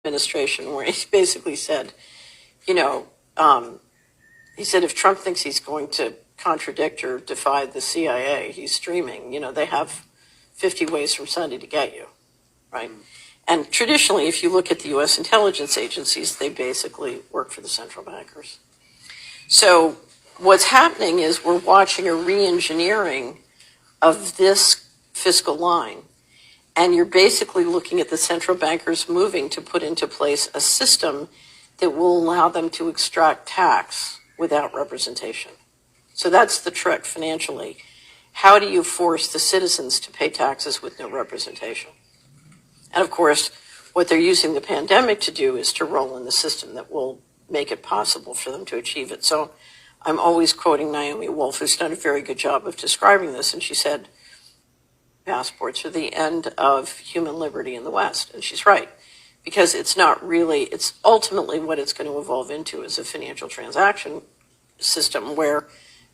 administration where he basically said, you know, he said if Trump thinks he's going to contradict or defy the CIA, he's dreaming. You know, they have 50 ways from Sunday to get you, right? And traditionally, if you look at the U.S. intelligence agencies, they basically work for the central bankers. So what's happening is we're watching a re-engineering of this fiscal line. And you're basically looking at the central bankers moving to put into place a system that will allow them to extract tax without representation. So that's the trick financially. How do you force the citizens to pay taxes with no representation? And of course, what they're using the pandemic to do is to roll in the system that will make it possible for them to achieve it. So I'm always quoting Naomi Wolf, who's done a very good job of describing this. And she said, passports are the end of human liberty in the West. And she's right, because it's not really, it's ultimately what it's going to evolve into is a financial transaction system where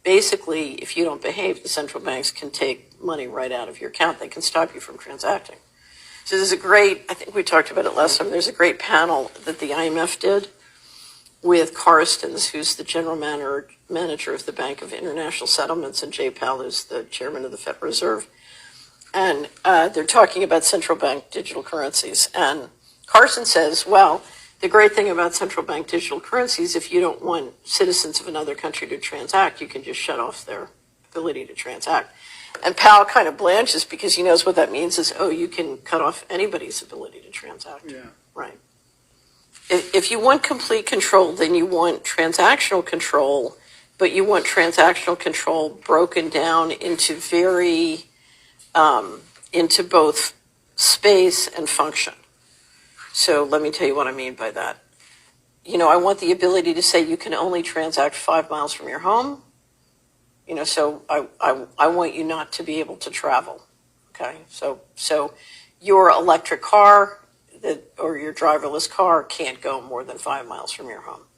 basically if you don't behave, the central banks can take money right out of your account. They can stop you from transacting. So there's a great, I think we talked about it last time, there's a great panel that the IMF did with Carstens, who's the general manager of the Bank of International Settlements, and Jay Powell, who's the chairman of the Federal Reserve. And they're talking about central bank digital currencies. And Carson says, well, the great thing about central bank digital currencies, if you don't want citizens of another country to transact, you can just shut off their ability to transact. And Powell kind of blanches because he knows what that means is, oh, you can cut off anybody's ability to transact. Yeah. Right. If you want complete control, then you want transactional control, but you want transactional control broken down into into both space and function. So let me tell you what I mean by that. You know, I want the ability to say you can only transact 5 miles from your home. You know, so I want you not to be able to travel. Okay, so your electric car or your driverless car can't go more than 5 miles from your home.